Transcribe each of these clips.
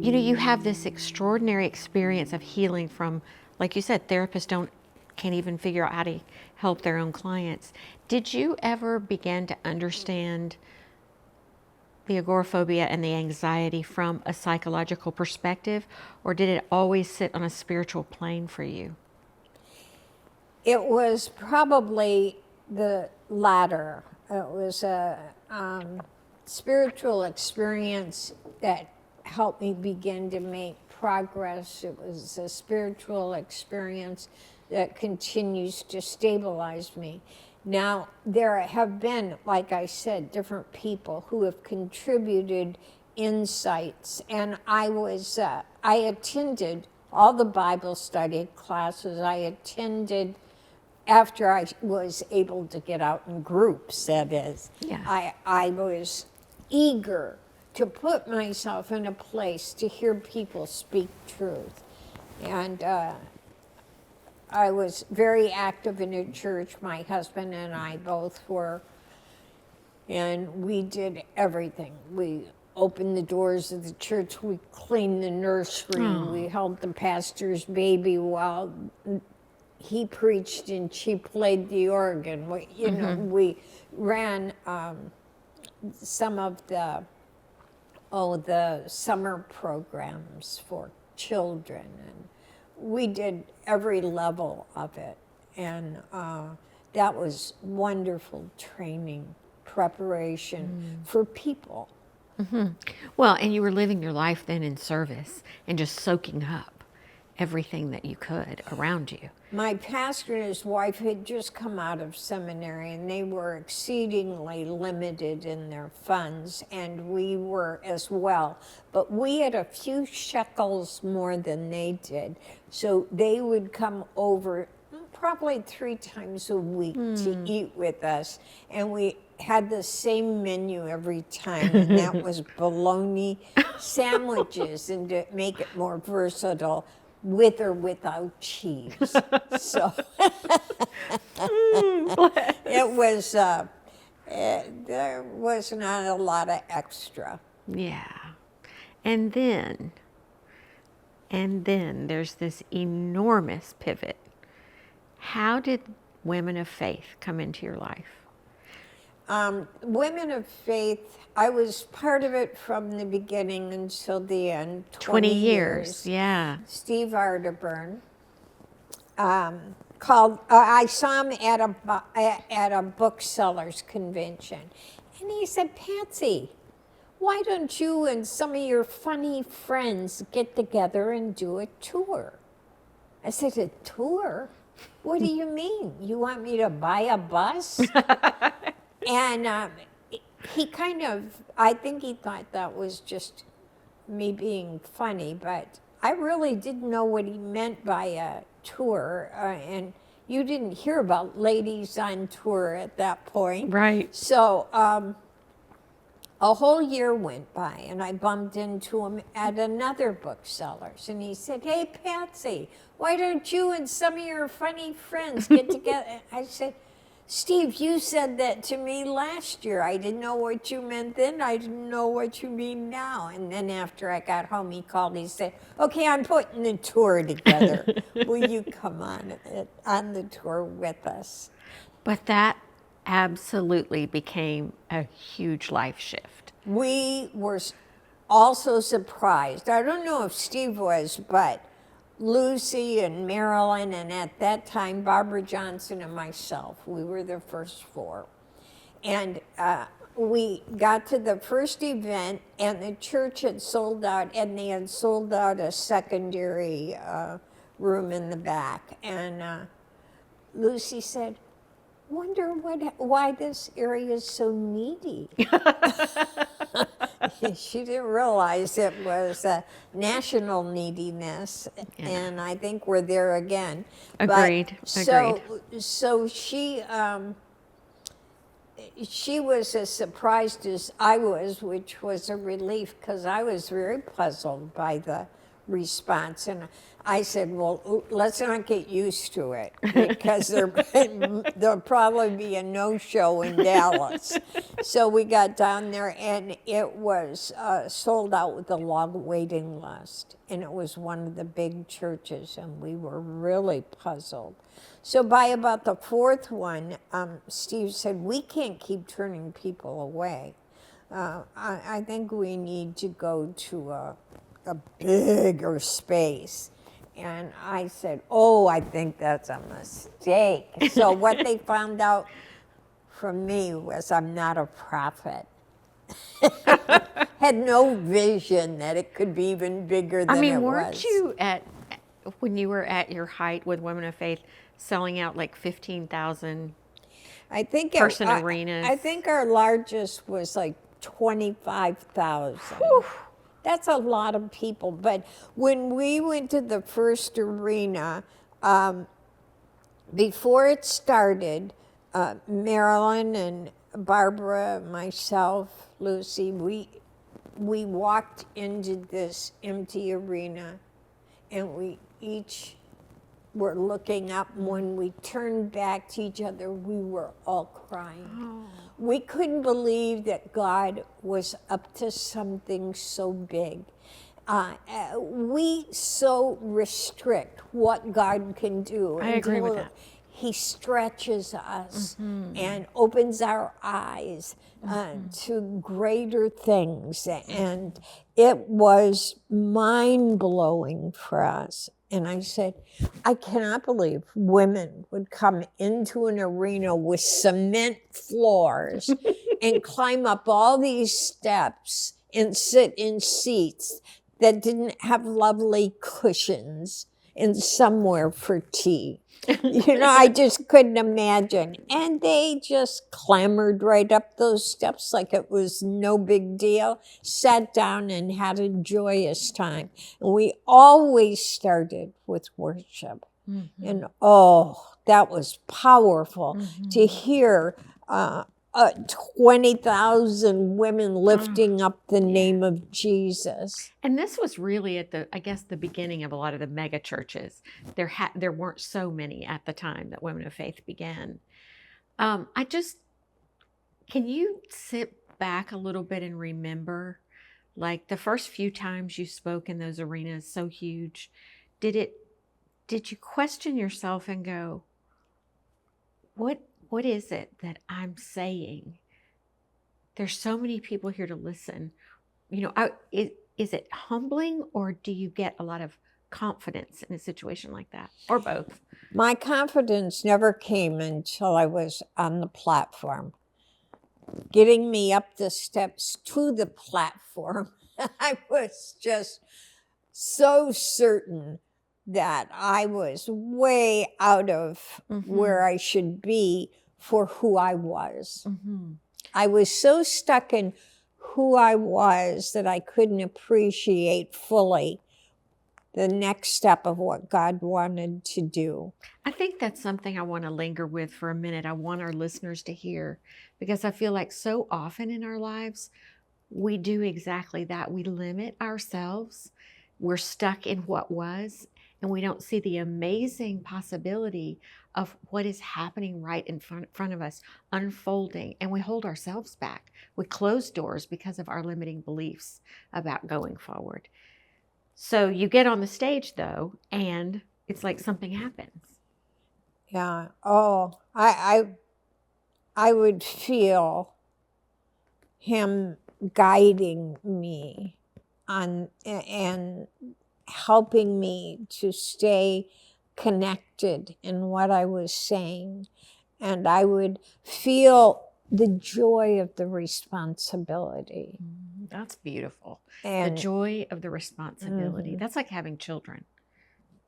You know, you have this extraordinary experience of healing from, like you said, therapists can't even figure out how to help their own clients. Did you ever begin to understand the agoraphobia and the anxiety from a psychological perspective, or did it always sit on a spiritual plane for you? It was probably the latter. It was a spiritual experience that helped me begin to make progress. It was a spiritual experience that continues to stabilize me. Now, there have been, like I said, different people who have contributed insights, and I attended all the Bible study classes. I attended after I was able to get out in groups, that is. Yeah. I was eager to put myself in a place to hear people speak truth. And I was very active in a church. My husband and I both were. And we did everything. We opened the doors of the church. We cleaned the nursery. Oh. We held the pastor's baby while he preached and she played the organ. We ran some of the summer programs for children, and we did every level of it. And that was wonderful training, preparation for people. Well, and you were living your life then in service and just soaking up everything that you could around you. My pastor and his wife had just come out of seminary, and they were exceedingly limited in their funds, and we were as well. But we had a few shekels more than they did. So they would come over probably 3 times a week to eat with us, and we had the same menu every time, and that was bologna sandwiches, and to make it more versatile, with or without cheese. So it was, there was not a lot of extra. Yeah. And then there's this enormous pivot. How did Women of Faith come into your life? Women of Faith, I was part of it from the beginning until the end. 20 years, yeah. Steve Arterburn I saw him at a booksellers convention, and he said, "Patsy, why don't you and some of your funny friends get together and do a tour?" I said, "A tour? What do you mean? You want me to buy a bus?" And he kind of, I think he thought that was just me being funny, but I really didn't know what he meant by a tour. And you didn't hear about ladies on tour at that point. Right. So a whole year went by, and I bumped into him at another bookseller's, and he said, "Hey, Patsy, why don't you and some of your funny friends get together?" I said, "Steve, you said that to me last year. I didn't know what you meant then. I didn't know what you mean now." And then after I got home, he called. He said, "Okay, I'm putting the tour together. Will you come on the tour with us?" But that absolutely became a huge life shift. We were also surprised. I don't know if Steve was, but Lucy and Marilyn, and at that time, Barbara Johnson and myself, we were the first 4. And we got to the first event, and the church had sold out, and they had sold out a secondary room in the back. And Lucy said, "Wonder why this area is so needy." She didn't realize it was a national neediness, and I think we're there again. Agreed. Agreed. So she was as surprised as I was, which was a relief because I was very puzzled by the response. And I said, well, let's not get used to it because there'll probably be a no-show in Dallas. So we got down there and it was sold out with a long waiting list. And it was one of the big churches and we were really puzzled. So by about the fourth one, Steve said, we can't keep turning people away. I think we need to go to a bigger space. And I said, oh, I think that's a mistake. So what they found out from me was I'm not a prophet. Had no vision that it could be even bigger than it was. Weren't you when you were at your height with Women of Faith, selling out like 15,000 person arenas? I think our largest was like 25,000. That's a lot of people. But when we went to the first arena, before it started, Marilyn and Barbara, myself, Lucy, we walked into this empty arena and we each were looking up. And when we turned back to each other, we were all crying. Oh. We couldn't believe that God was up to something so big. We so restrict what God can do. I agree with that. He stretches us and opens our eyes to greater things. And it was mind-blowing for us. And I said, I cannot believe women would come into an arena with cement floors and climb up all these steps and sit in seats that didn't have lovely cushions and somewhere for tea. I just couldn't imagine. And they just clambered right up those steps like it was no big deal, sat down and had a joyous time. And we always started with worship. Mm-hmm. And that was powerful to hear 20,000 women lifting up the name of Jesus. And this was really at the beginning of a lot of the mega churches. There weren't so many at the time that Women of Faith began. Can you sit back a little bit and remember, like the first few times you spoke in those arenas, so huge, did you question yourself and go, what is it that I'm saying? There's so many people here to listen. Is it humbling, or do you get a lot of confidence in a situation like that, or both? My confidence never came until I was on the platform. Getting me up the steps to the platform, I was just so certain that I was way out of where I should be for who I was. Mm-hmm. I was so stuck in who I was that I couldn't appreciate fully the next step of what God wanted to do. I think that's something I want to linger with for a minute. I want our listeners to hear, because I feel like so often in our lives, we do exactly that. We limit ourselves. We're stuck in what was, and we don't see the amazing possibility of what is happening right in front of us, unfolding, and we hold ourselves back. We close doors because of our limiting beliefs about going forward. So you get on the stage, though, and it's like something happens. Yeah. Oh, I would feel him guiding me on and helping me to stay connected in what I was saying. And I would feel the joy of the responsibility. That's beautiful. And the joy of the responsibility. That's like having children.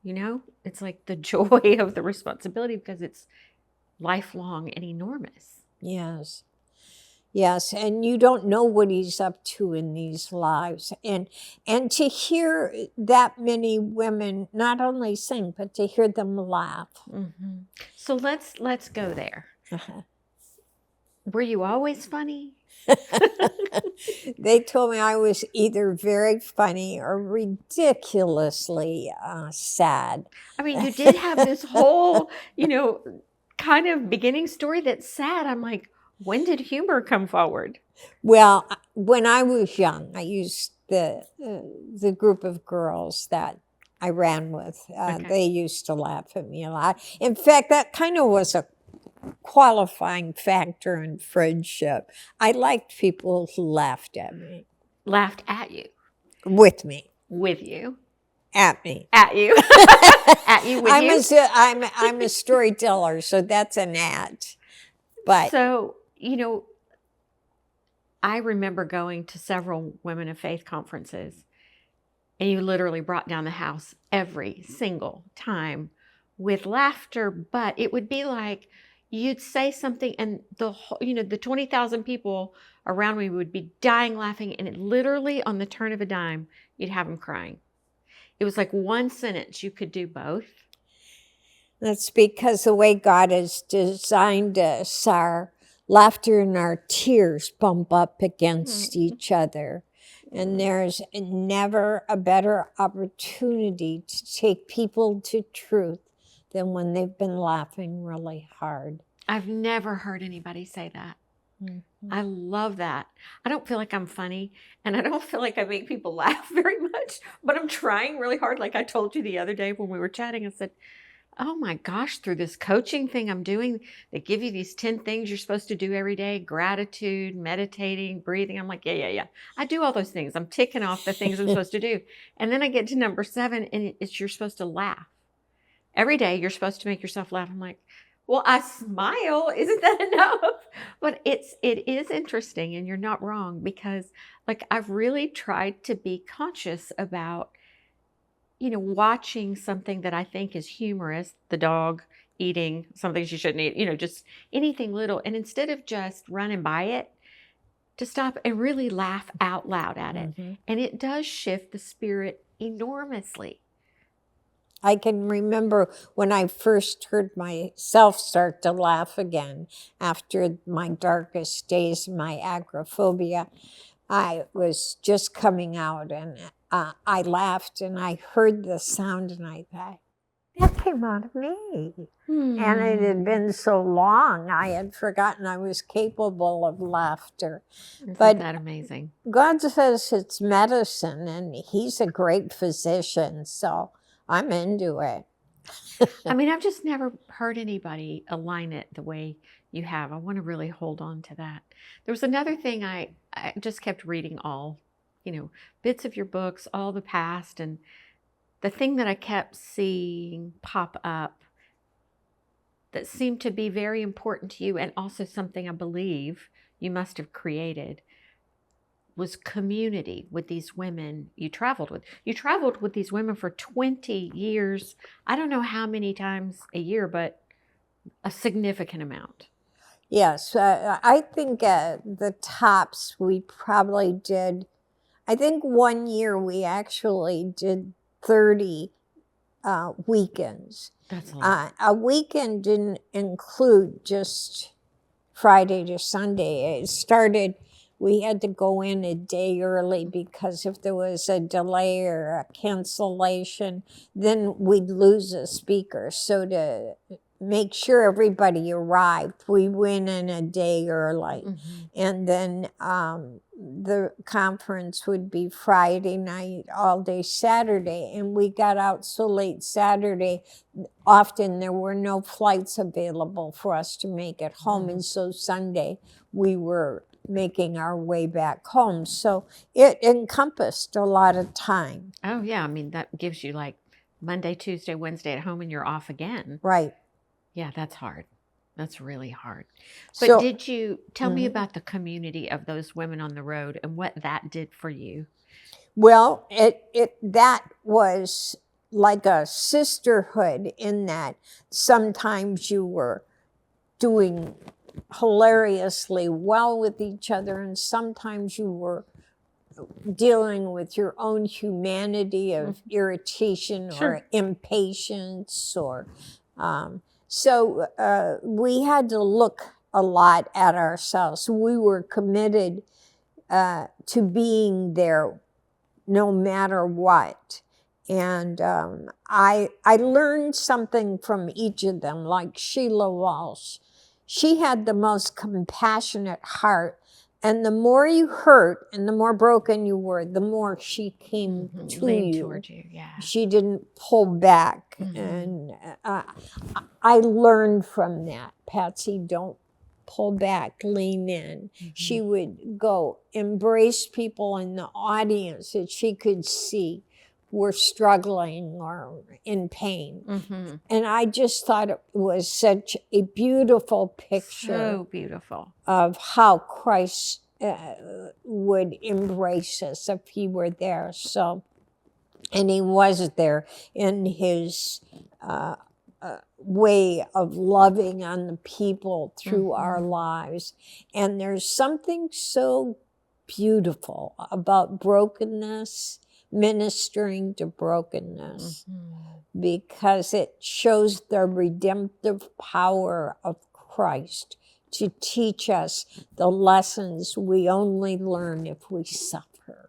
It's like the joy of the responsibility because it's lifelong and enormous. Yes. Yes, and you don't know what he's up to in these lives. And to hear that many women not only sing, but to hear them laugh. Mm-hmm. So let's go there. Were you always funny? They told me I was either very funny or ridiculously sad. I mean, you did have this whole, kind of beginning story that's sad. I'm like, when did humor come forward? Well, when I was young, I used the group of girls that I ran with. Okay. They used to laugh at me a lot. In fact, that kind of was a qualifying factor in friendship. I liked people who laughed at me, Laughed at you, with me, with you, at me. at you, at you, with you. I'm a storyteller, so that's an at. But So, I remember going to several women of faith conferences, and you literally brought down the house every single time with laughter, but it would be like you'd say something and the 20,000 people around me would be dying laughing, and it literally on the turn of a dime, you'd have them crying. It was like one sentence, you could do both. that's because the way God has designed us, our laughter and our tears bump up against each other. And there's never a better opportunity to take people to truth than when they've been laughing really hard. I've never heard anybody say that. I love that. I don't feel like I'm funny, and I don't feel like I make people laugh very much, but I'm trying really hard. Like I told you the other day when we were chatting, I said, oh my gosh, through this coaching thing I'm doing, they give you these 10 things you're supposed to do every day: gratitude, meditating, breathing. I'm like, yeah. I do all those things. I'm ticking off the things I'm supposed to do. And then I get to number 7, and it's you're supposed to laugh. Every day you're supposed to make yourself laugh. I'm like, well, I smile. Isn't that enough? But it is interesting, and you're not wrong, because like I've really tried to be conscious about watching something that I think is humorous, the dog eating something she shouldn't eat, just anything little. And instead of just running by it, to stop and really laugh out loud at it. And it does shift the spirit enormously. I can remember when I first heard myself start to laugh again after my darkest days, my agoraphobia. I was just coming out, and I laughed, and I heard the sound, and I thought, that came out of me. And it had been so long, I had forgotten I was capable of laughter. Isn't But that amazing? God says it's medicine, and He's a great physician, so I'm into it. I mean, I've just never heard anybody align it the way you have. I want to really hold on to that. There was another thing I just kept reading all, bits of your books, all the past, and the thing that I kept seeing pop up that seemed to be very important to you, and also something I believe you must have created, was community with these women you traveled with. You traveled with these women for 20 years. I don't know how many times a year, but a significant amount. Yes, I think the tops we probably did. I think one year we actually did 30 weekends. That's a lot. A weekend didn't include just Friday to Sunday. It started, we had to go in a day early because if there was a delay or a cancellation, then we'd lose a speaker. So to make sure everybody arrived, we went in a day early. And then the conference would be Friday night, all day Saturday. And we got out so late Saturday, often there were no flights available for us to make it home. And so Sunday, we were making our way back home. So it encompassed a lot of time. Oh, yeah. I mean, that gives you like Monday, Tuesday, Wednesday at home, and you're off again. Right. Yeah, that's hard. That's really hard. But So, did you tell me about the community of those women on the road and what that did for you? well, that was like a sisterhood in that sometimes you were doing hilariously well with each other, and sometimes you were dealing with your own humanity of irritation or impatience or so we had to look a lot at ourselves. We were committed to being there no matter what. And I learned something from each of them, like Sheila Walsh. She had the most compassionate heart. And the more you hurt and the more broken you were, the more she came to Leaned you. toward you, yeah. She didn't pull back. And I learned from that. Patsy, don't pull back, lean in. She would go embrace people in the audience that she could see were struggling or in pain. And I just thought it was such a beautiful picture. So beautiful. Of how Christ would embrace us if he were there. So, and he was there in his way of loving on the people through our lives. And there's something so beautiful about brokenness, ministering to brokenness, because it shows the redemptive power of Christ to teach us the lessons we only learn if we suffer.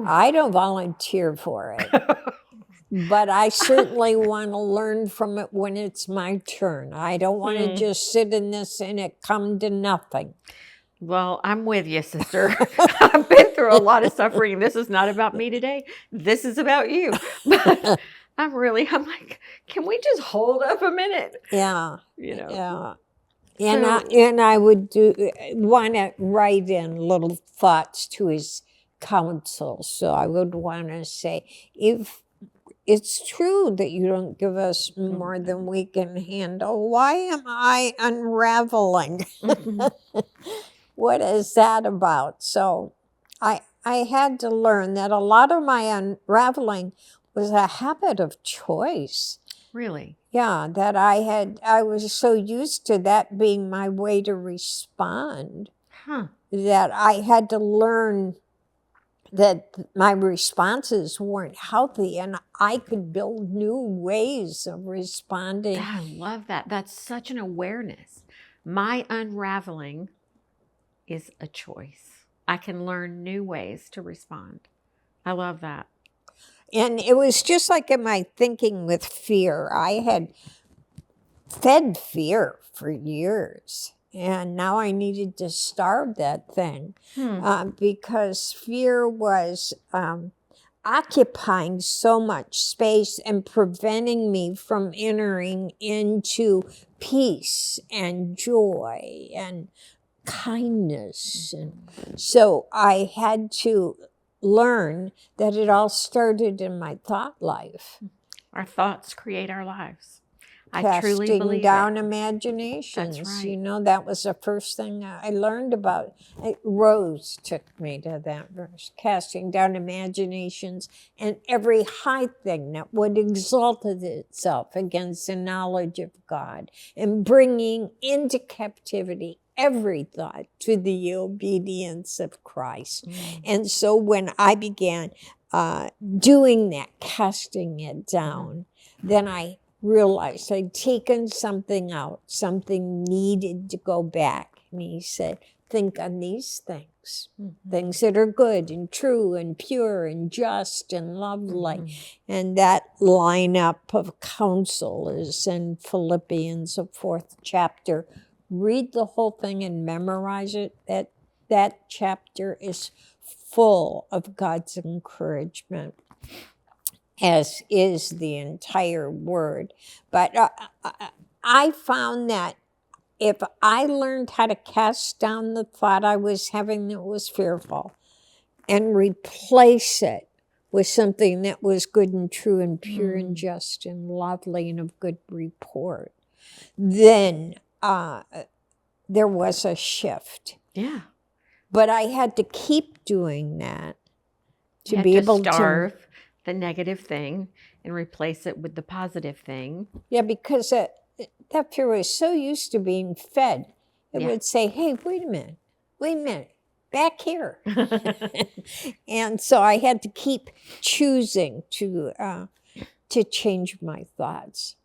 I don't volunteer for it, but I certainly want to learn from it when it's my turn. I don't want to just sit in this and it come to nothing. Well, I'm with you, sister. I've been through a lot of suffering. This is not about me today. This is about you. But I'm like, can we just hold up a minute? Yeah. You know. Yeah. And I would want to write in little thoughts to his counsel. So I would want to say, if it's true that you don't give us more than we can handle, why am I unraveling? What is that about? So I had to learn that a lot of my unraveling was a habit of choice. Really? Yeah, that I was so used to that being my way to respond, that I had to learn that my responses weren't healthy and I could build new ways of responding. I love that. That's such an awareness. My unraveling is a choice. I can learn new ways to respond. I love that. And it was just like in my thinking with fear. I had fed fear for years. And now I needed to starve that thing because fear was occupying so much space and preventing me from entering into peace and joy and kindness. And so I had to learn that it all started in my thought life. Our thoughts create our lives. I truly believe down it. imaginations. That's right. You know, that was the first thing I learned about. Rose took me to that verse, casting down imaginations and every high thing that would exalt itself against the knowledge of God, and bringing into captivity every thought to the obedience of Christ. And so when I began doing that, casting it down, then I realized I'd taken something out, something needed to go back. And he said, think on these things, things that are good and true and pure and just and lovely. And that lineup of counsel is in Philippians, the 4th chapter. Read the whole thing and memorize it. That chapter is full of God's encouragement, as is the entire word. But I found that if I learned how to cast down the thought I was having that was fearful and replace it with something that was good and true and pure and just and lovely and of good report, then there was a shift. Yeah. But I had to keep doing that to be able to starve the negative thing and replace it with the positive thing. Yeah, because that fear was so used to being fed. It would say, hey, wait a minute, back here. And so I had to keep choosing to change my thoughts.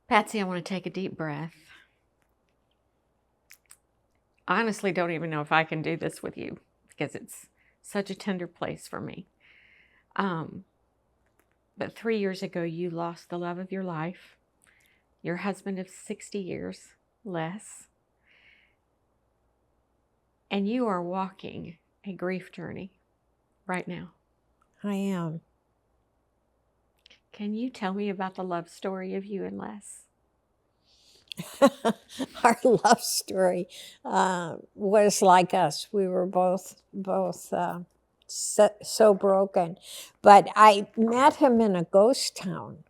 Patsy, I want to take a deep breath. I honestly don't even know if I can do this with you because it's such a tender place for me. But 3 years ago, you lost the love of your life, your husband of 60 years, less, and you are walking a grief journey right now. I am. Can you tell me about the love story of you and Les? Our love story was like us. We were both so broken. But I met him in a ghost town,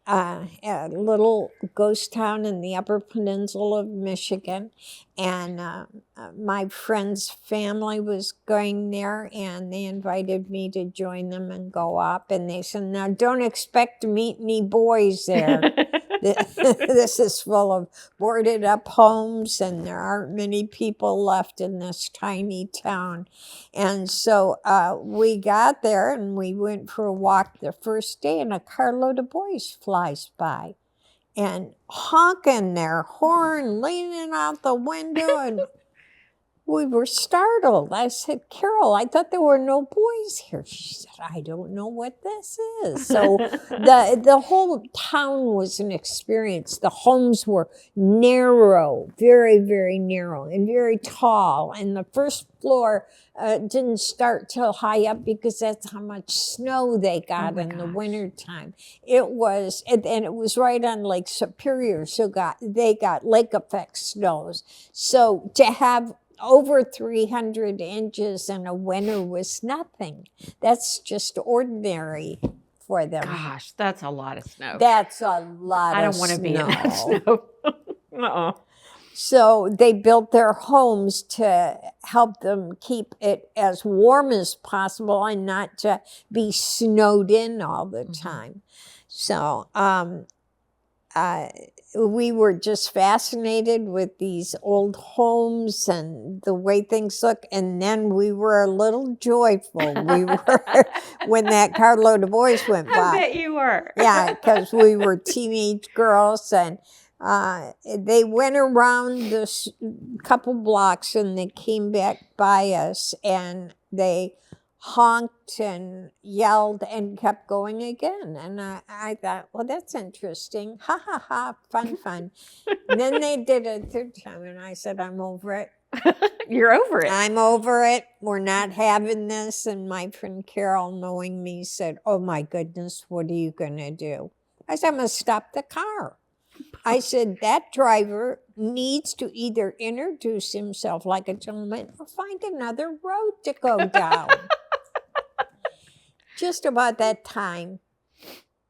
a little ghost town in the Upper Peninsula of Michigan. And my friend's family was going there, and they invited me to join them and go up. And they said, now, don't expect to meet any boys there. This is full of boarded up homes, and there aren't many people left in this tiny town. And so we got there, and we went for a walk the first day, and a carload of boys flies by and honking their horn, leaning out the window, and we were startled. I said, Carol, I thought there were no boys here. She said, I don't know what this is. So the whole town was an experience. The homes were narrow, very, very narrow, and very tall. And the first floor didn't start till high up because that's how much snow they got in the wintertime. It was, and it was right on Lake Superior, so they got lake effect snows. So to have over 300 inches in a winter was nothing. That's just ordinary for them. Gosh, that's a lot of snow. That's a lot of snow. I don't want to be in that snow. Uh-uh. So they built their homes to help them keep it as warm as possible and not to be snowed in all the time. So we were just fascinated with these old homes and the way things look. And then we were a little joyful. We were when that carload of boys went by. I bet you were. Yeah, because we were teenage girls, and they went around this couple blocks, and they came back by us, and they honked and yelled and kept going again. And I thought, well, that's interesting. Ha, ha, ha, fun. And then they did it a third time, and I said, I'm over it. You're over it. I'm over it. We're not having this. And my friend Carol, knowing me, said, oh, my goodness, what are you going to do? I said, I'm going to stop the car. I said, that driver needs to either introduce himself like a gentleman or find another road to go down. Just about that time,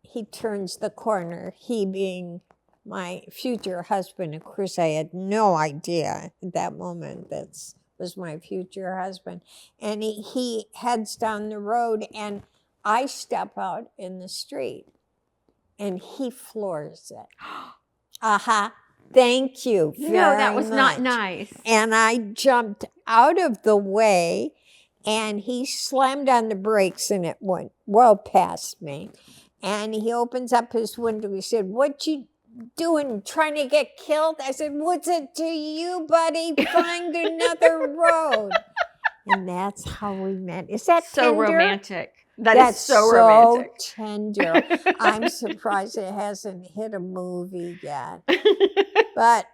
he turns the corner, he being my future husband. Of course, I had no idea at that moment that was my future husband. And he heads down the road, and I step out in the street, and he floors it. Aha. Thank you very No, that was much. not nice. And I jumped out of the way, and he slammed on the brakes, and it went well past me. And he opens up his window. He said, what you doing, trying to get killed? I said, what's it to you, buddy? Find another road. And that's how we met. Is that so tender? romantic? That's so romantic. Tender. I'm surprised it hasn't hit a movie yet. But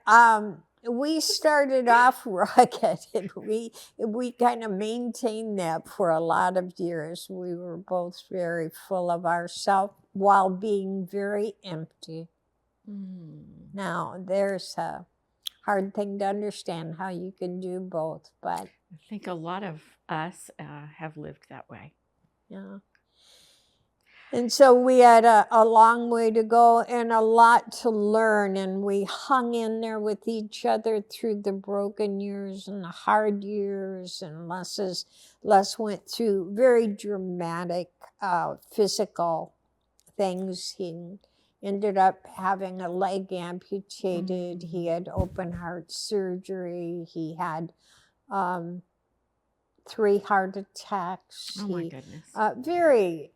we started off rugged, and we kind of maintained that for a lot of years. We were both very full of ourselves while being very empty. Now, there's a hard thing to understand how you can do both, but I think a lot of us have lived that way. yeah. And so we had a long way to go and a lot to learn, and we hung in there with each other through the broken years and the hard years. And Les went through very dramatic physical things. He ended up having a leg amputated. He had open heart surgery. He had 3 heart attacks. Oh, my goodness. Very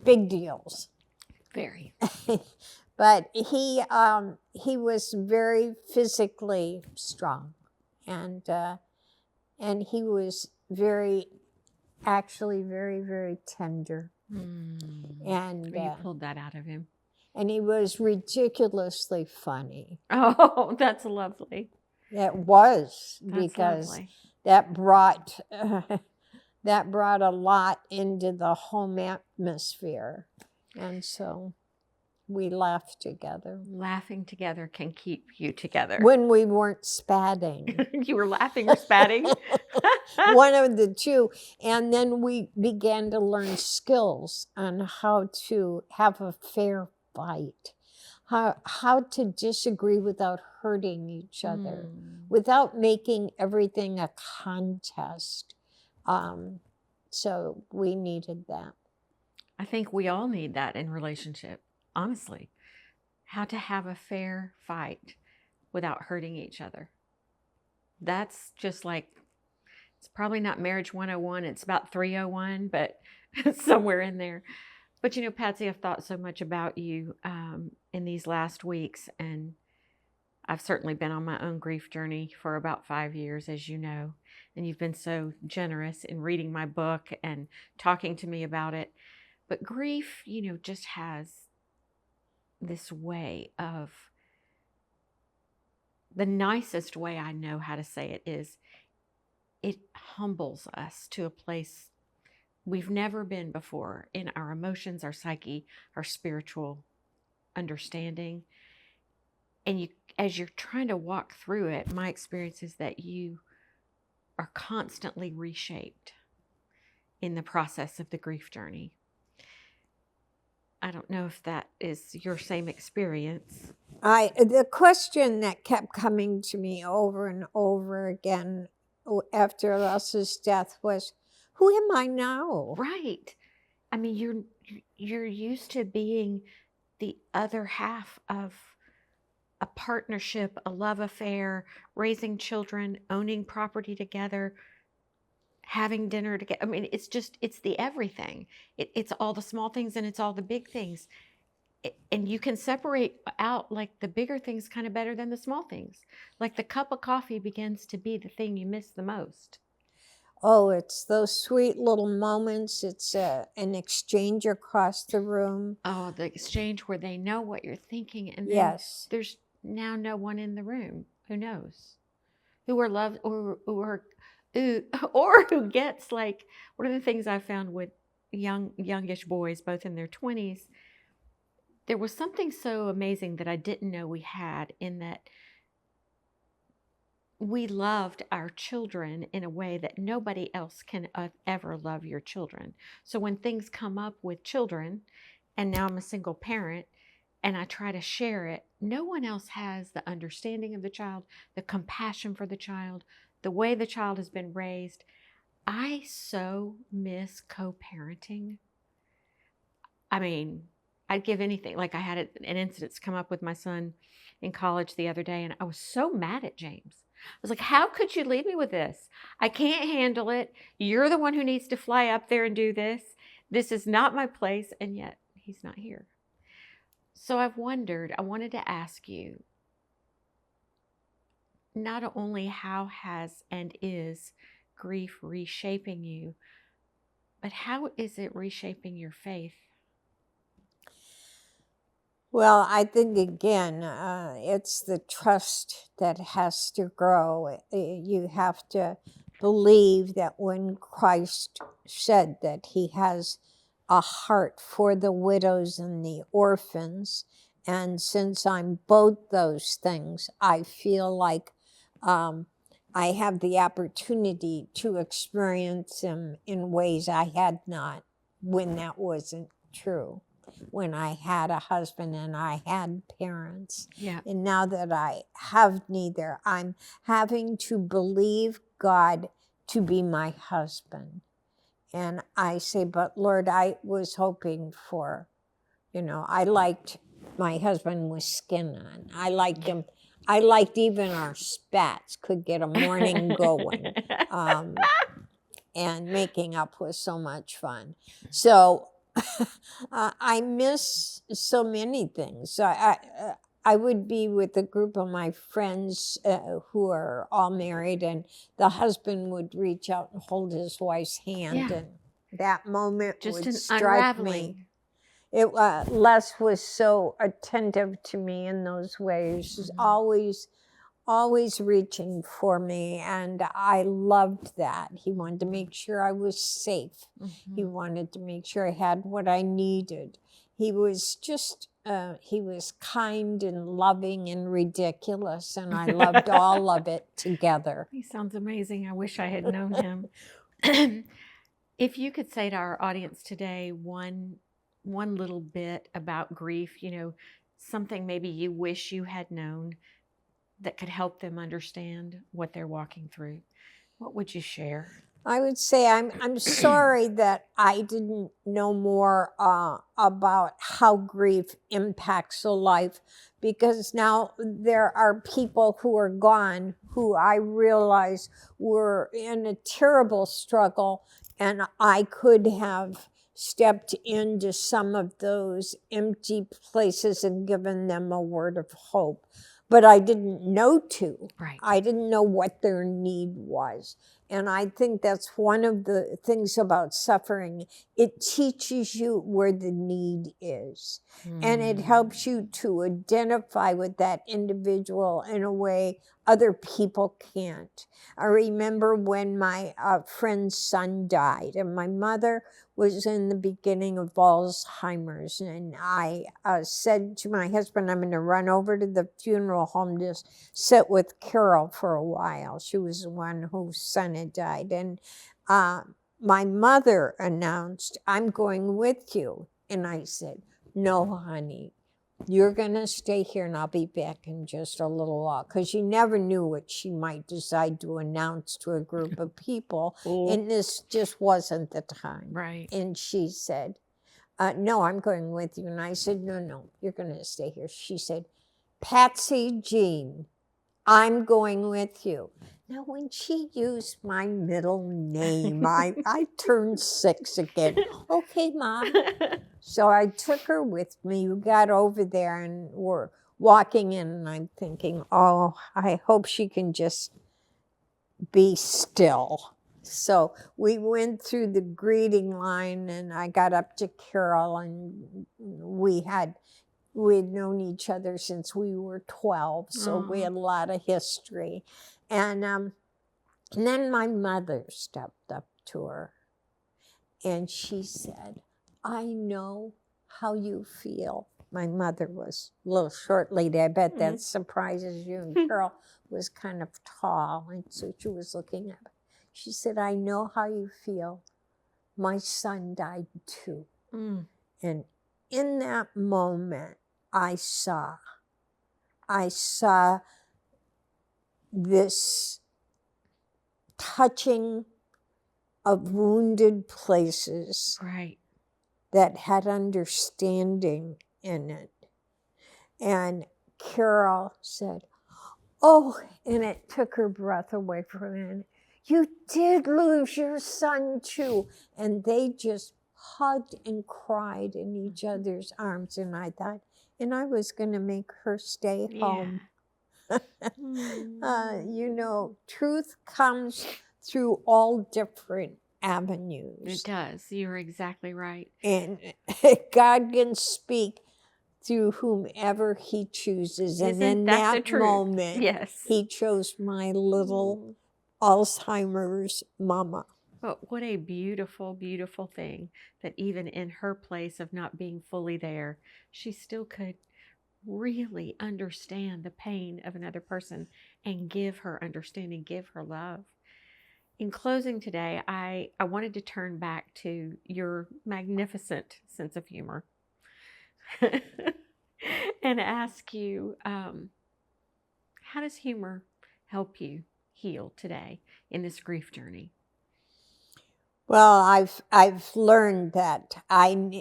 big deals. Very. But he was very physically strong, and he was actually very, very tender. And You pulled that out of him. And he was ridiculously funny. Oh, that's lovely. It was, That's because lovely. that brought a lot into the home atmosphere, and so we laughed together. Laughing together can keep you together. When we weren't spatting. You were laughing or spatting? One of the two. And then we began to learn skills on how to have a fair fight, how to disagree without hurting each other, without making everything a contest. So we needed that. I think we all need that in relationship, honestly. How to have a fair fight without hurting each other. That's just like, it's probably not marriage 101, it's about 301, but somewhere in there. But you know, Patsy, I've thought so much about you in these last weeks, and I've certainly been on my own grief journey for about 5 years, as you know, and you've been so generous in reading my book and talking to me about it. But grief, you know, just has this way of, the nicest way I know how to say it is, it humbles us to a place we've never been before in our emotions, our psyche, our spiritual understanding. And you, as you're trying to walk through it, my experience is that you are constantly reshaped in the process of the grief journey. I don't know if that is your same experience. The question that kept coming to me over and over again after Russ's death was, who am I now? Right. I mean, you're used to being the other half of a partnership, a love affair, raising children, owning property together, having dinner together. I mean, it's the everything. It's all the small things and it's all the big things. And you can separate out like the bigger things kind of better than the small things. Like the cup of coffee begins to be the thing you miss the most. Oh, it's those sweet little moments. It's an exchange across the room. Oh, the exchange where they know what you're thinking, and then yes, there's now no one in the room who knows, who are loved, or who gets, like, one of the things I found with youngish boys, both in their 20s, there was something so amazing that I didn't know we had, in that we loved our children in a way that nobody else can ever love your children. So when things come up with children, and now I'm a single parent, and I try to share it, no one else has the understanding of the child, the compassion for the child, the way the child has been raised. I so miss co-parenting. I mean, I'd give anything. Like, I had an incident come up with my son in college the other day, and I was so mad at James. I was like, how could you leave me with this? I can't handle it. You're the one who needs to fly up there and do this. This is not my place. And yet he's not here. So I wanted to ask you, not only how has and is grief reshaping you, but how is it reshaping your faith? Well, I think, again, it's the trust that has to grow. You have to believe that when Christ said that he has a heart for the widows and the orphans, and since I'm both those things, I feel like I have the opportunity to experience him in ways I had not when that wasn't true. When I had a husband and I had parents. Yeah. And now that I have neither, I'm having to believe God to be my husband. And I say, but Lord, I was hoping for, I liked my husband with skin on. I liked him. I liked even our spats could get a morning going. And making up was so much fun. So I miss so many things. I would be with a group of my friends who are all married, and the husband would reach out and hold his wife's hand, Yeah. and that moment Just would an strike me. unraveling. Les was so attentive to me in those ways. He's always reaching for me, and I loved that. He wanted to make sure I was safe. He wanted to make sure I had what I needed. He was just he was kind and loving and ridiculous, and I loved all of it together. He sounds amazing. I wish I had known him. If you could say to our audience today one little bit about grief, something maybe you wish you had known that could help them understand what they're walking through, what would you share? I would say I'm sorry that I didn't know more about how grief impacts a life, because now there are people who are gone who I realize were in a terrible struggle, and I could have stepped into some of those empty places and given them a word of hope. But I didn't know to. Right. I didn't know what their need was. And I think that's one of the things about suffering. It teaches you where the need is. And it helps you to identify with that individual in a way other people can't. I remember when my friend's son died, and my mother was in the beginning of Alzheimer's. And I said to my husband, I'm going to run over to the funeral home to sit with Carol for a while. She was the one whose son had died. And my mother announced, I'm going with you. And I said, no, honey, you're going to stay here and I'll be back in just a little while. Because you never knew what she might decide to announce to a group of people. And this just wasn't the time. Right. And she said, no, I'm going with you. And I said, no, you're going to stay here. She said, Patsy Jean, I'm going with you. Now, when she used my middle name, I turned 6 again. Okay, Mom. So I took her with me. We got over there and we're walking in, and I'm thinking, oh, I hope she can just be still. So we went through the greeting line, and I got up to Carol, and we had known each other since we were 12, so we had a lot of history. And then my mother stepped up to her, and she said, I know how you feel. My mother was a little short lady. I bet that surprises you. And Carol was kind of tall, and so she was looking at me. She said, I know how you feel. My son died too. And in that moment, I saw this touching of wounded places, Right. that had understanding in it. And Carol said, oh, and it took her breath away from it. You did lose your son too. And they just hugged and cried in each other's arms. And I thought, and I was going to make her stay home. Truth comes through all different avenues. It does. You're exactly right. And God can speak through whomever he chooses. And in that moment, yes, he chose my little Alzheimer's mama. But what a beautiful, beautiful thing that even in her place of not being fully there, she still could really understand the pain of another person and give her understanding, give her love. In closing today, I wanted to turn back to your magnificent sense of humor and ask you, how does humor help you heal today in this grief journey? Well, I've learned that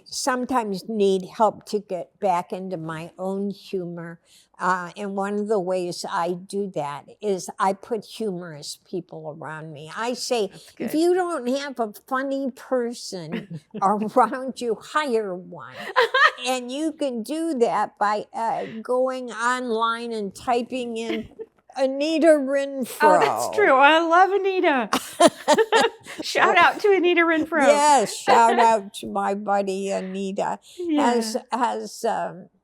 sometimes need help to get back into my own humor, and one of the ways I do that is I put humorous people around me. I say, That's if good. you don't have a funny person around you, hire one. And you can do that by going online and typing in Anita Renfro. Oh, that's true. I love Anita. Shout out to Anita Renfro. Yes, shout out to my buddy Anita. Yeah. Has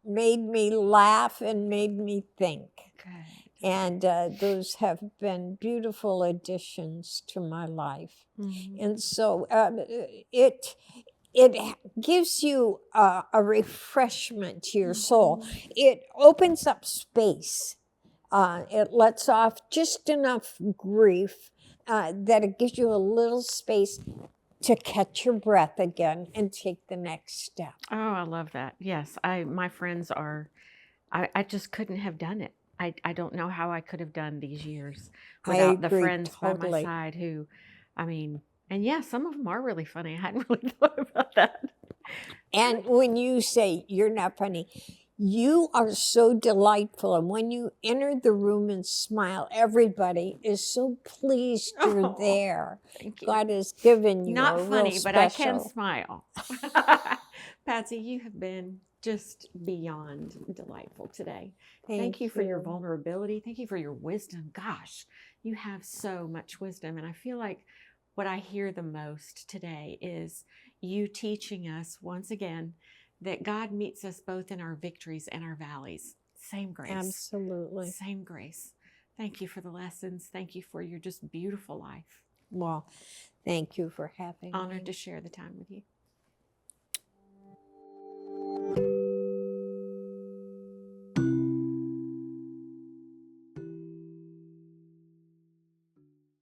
made me laugh and made me think. Good. And those have been beautiful additions to my life. Mhm. And so it gives you a refreshment to your soul. It opens up space. It lets off just enough grief that it gives you a little space to catch your breath again and take the next step. Oh, I love that. Yes, my friends are. I just couldn't have done it. I don't know how I could have done these years I without the agree friends by my totally. side who, I mean, and yeah, some of them are really funny. I hadn't really thought about that. And when you say you're not funny, you are so delightful. And when you enter the room and smile, everybody is so pleased you're Oh, there. thank you. God has given you Not a funny, real but I can special. smile. Patsy, you have been just beyond delightful today. Thank you for your vulnerability. Thank you for your wisdom. Gosh, you have so much wisdom. And I feel like what I hear the most today is you teaching us once again that God meets us both in our victories and our valleys. Same grace. Absolutely. Same grace. Thank you for the lessons. Thank you for your just beautiful life. Well, thank you for having me. Honored to share the time with you.